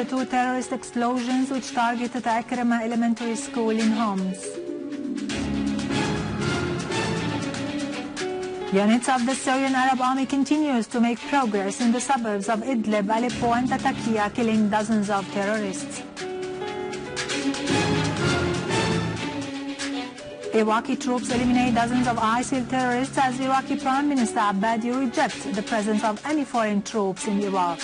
the two terrorist explosions which targeted Akrama Elementary School in Homs. Units of the Syrian Arab Army continues to make progress in the suburbs of Idleb, Aleppo and Lattakia, killing dozens of terrorists. Iraqi troops eliminate dozens of ISIL terrorists as Iraqi Prime Minister Abadi rejects the presence of any foreign troops in Iraq.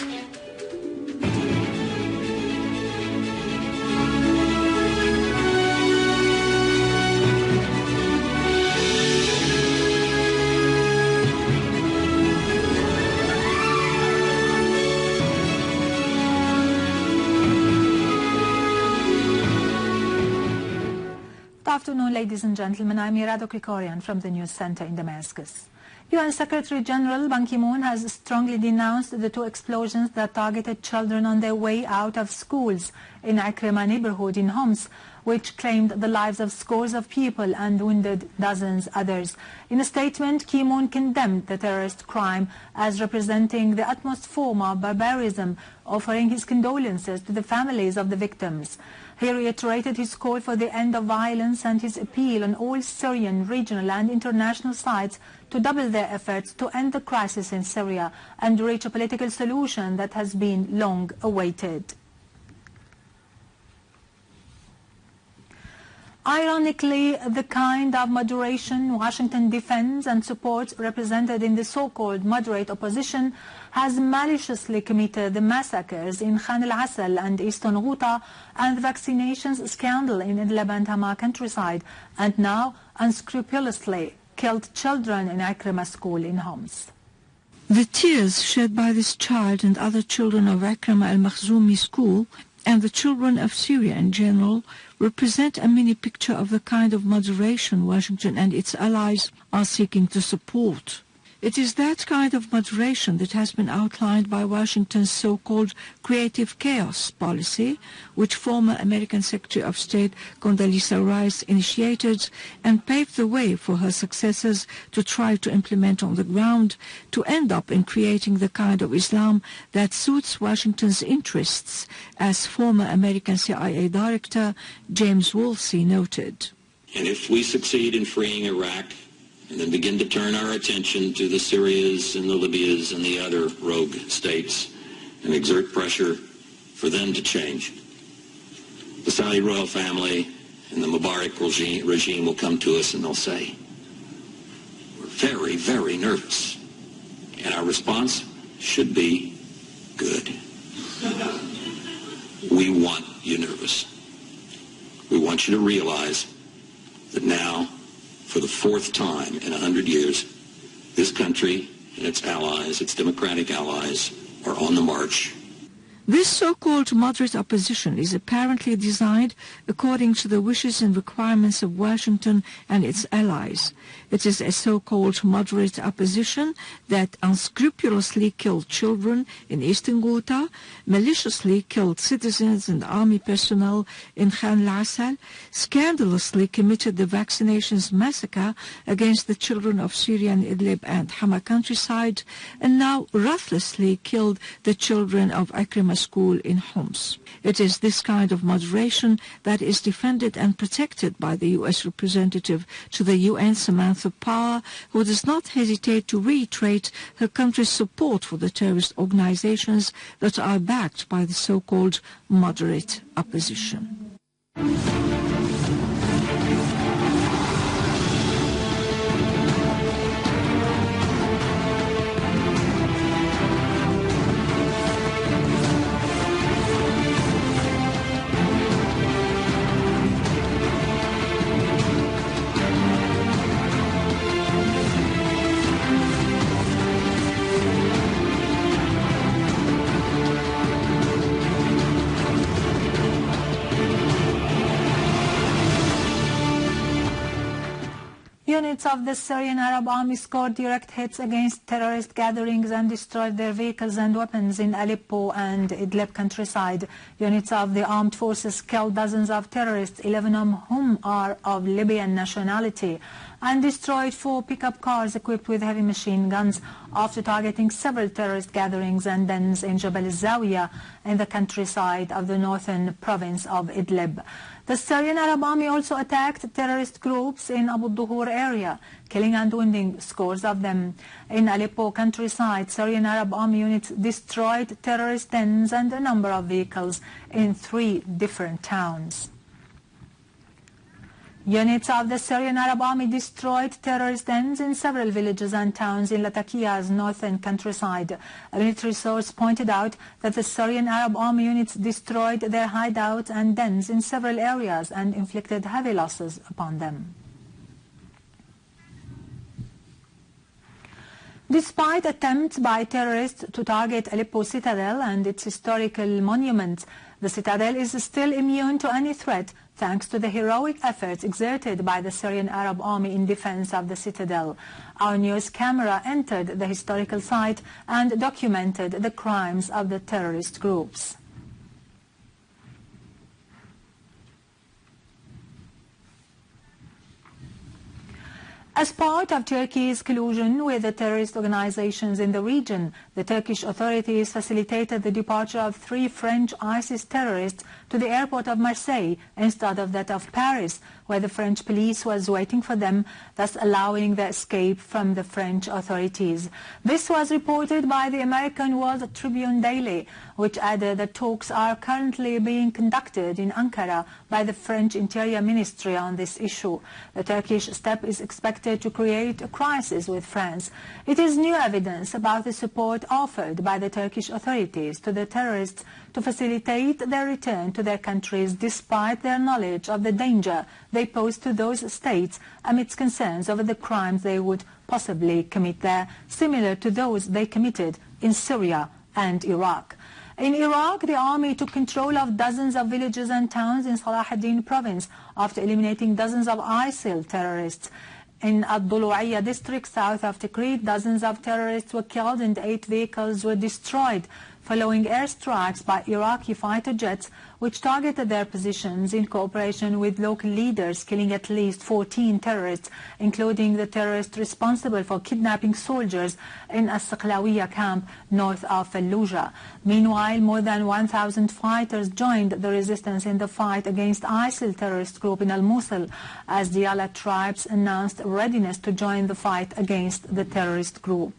Good afternoon, ladies and gentlemen. I'm Irado Krikorian from the News Center in Damascus. UN Secretary General Ban Ki-moon has strongly denounced the two explosions that targeted children on their way out of schools in Akrama neighborhood in Homs, which claimed the lives of scores of people and wounded dozens others. In a statement, Ki-moon condemned the terrorist crime as representing the utmost form of barbarism, offering his condolences to the families of the victims. He reiterated his call for the end of violence and his appeal on all Syrian, regional and international sides to double their efforts to end the crisis in Syria and reach a political solution that has been long awaited. Ironically, the kind of moderation Washington defends and supports represented in the so-called moderate opposition has maliciously committed the massacres in Khan al-Assal and Eastern Ghouta and the vaccinations scandal in Idleb and Hama countryside, and now unscrupulously killed children in Akrama school in Homs. The tears shed by this child and other children of Akrama al-Makhzoumi school and the children of Syria in general represent a mini picture of the kind of moderation Washington and its allies are seeking to support. It is that kind of moderation that has been outlined by Washington's so-called creative chaos policy, which former American Secretary of State Condoleezza Rice initiated and paved the way for her successors to try to implement on the ground, to end up in creating the kind of Islam that suits Washington's interests, as former American CIA Director James Woolsey noted. And if we succeed in freeing Iraq, and then begin to turn our attention to the Syrias and the Libyas and the other rogue states and exert pressure for them to change, the Saudi royal family and the Mubarak regime will come to us and they'll say, we're very, very nervous. And our response should be good. We want you nervous. We want you to realize that now, for the fourth time in 100 years, this country and its allies, its democratic allies, are on the march. This so-called moderate opposition is apparently designed according to the wishes and requirements of Washington and its allies. It is a so-called moderate opposition that unscrupulously killed children in Eastern Ghouta, maliciously killed citizens and army personnel in Khan al-Assal, scandalously committed the vaccinations massacre against the children of Syrian Idlib and Hama countryside, and now ruthlessly killed the children of Akrama school in Homs. It is this kind of moderation that is defended and protected by the U.S. representative to the UN, Samantha Power, who does not hesitate to reiterate her country's support for the terrorist organizations that are backed by the so-called moderate opposition. Units of the Syrian Arab Army scored direct hits against terrorist gatherings and destroyed their vehicles and weapons in Aleppo and Idleb countryside. Units of the armed forces killed dozens of terrorists, 11 of whom are of Libyan nationality, and destroyed 4 pickup cars equipped with heavy machine guns after targeting several terrorist gatherings and dens in Jabal al-Zawiya in the countryside of the northern province of Idlib. The Syrian Arab Army also attacked terrorist groups in Abu Duhur area, killing and wounding scores of them. In Aleppo countryside, Syrian Arab Army units destroyed terrorist dens and a number of vehicles in 3 different towns. Units of the Syrian Arab Army destroyed terrorist dens in several villages and towns in Lattakia's northern countryside. A military source pointed out that the Syrian Arab Army units destroyed their hideouts and dens in several areas and inflicted heavy losses upon them. Despite attempts by terrorists to target Aleppo citadel and its historical monuments, the citadel is still immune to any threat thanks to the heroic efforts exerted by the Syrian Arab Army in defense of the citadel. Our news camera entered the historical site and documented the crimes of the terrorist groups. As part of Turkey's collusion with the terrorist organizations in the region, the Turkish authorities facilitated the departure of 3 French ISIS terrorists to the airport of Marseille instead of that of Paris, where the French police was waiting for them, thus allowing their escape from the French authorities. This was reported by the American World Tribune Daily, which added that talks are currently being conducted in Ankara by the French Interior Ministry on this issue. The Turkish step is expected to create a crisis with France. It is new evidence about the support offered by the Turkish authorities to the terrorists to facilitate their return to their countries despite their knowledge of the danger they pose to those states amidst concerns over the crimes they would possibly commit there, similar to those they committed in Syria and Iraq. In Iraq, the army took control of dozens of villages and towns in Salah province after eliminating dozens of ISIL terrorists. In Ad-Dulu'iyya district south of Tikrit, dozens of terrorists were killed and 8 vehicles were destroyed following airstrikes by Iraqi fighter jets which targeted their positions in cooperation with local leaders, killing at least 14 terrorists, including the terrorist responsible for kidnapping soldiers in As-Saqlawiyya camp north of Fallujah. Meanwhile, more than 1,000 fighters joined the resistance in the fight against ISIL terrorist group in Al-Mosul, as the Ala tribes announced readiness to join the fight against the terrorist group.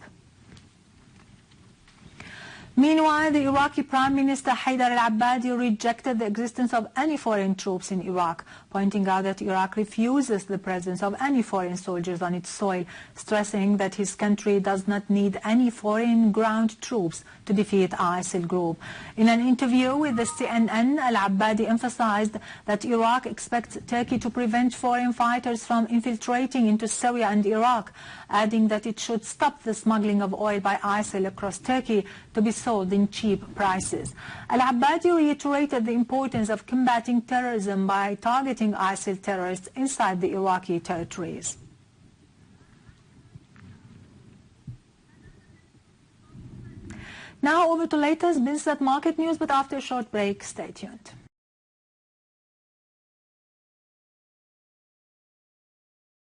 Meanwhile, the Iraqi Prime Minister Haidar al-Abbadi rejected the existence of any foreign troops in Iraq, pointing out that Iraq refuses the presence of any foreign soldiers on its soil, stressing that his country does not need any foreign ground troops to defeat ISIL group. In an interview with the CNN, al-Abbadi emphasized that Iraq expects Turkey to prevent foreign fighters from infiltrating into Syria and Iraq, adding that it should stop the smuggling of oil by ISIL across Turkey to be sold in cheap prices. Al-Abbadi reiterated the importance of combating terrorism by targeting ISIL terrorists inside the Iraqi territories. Now over to latest business at market news, but after a short break, stay tuned.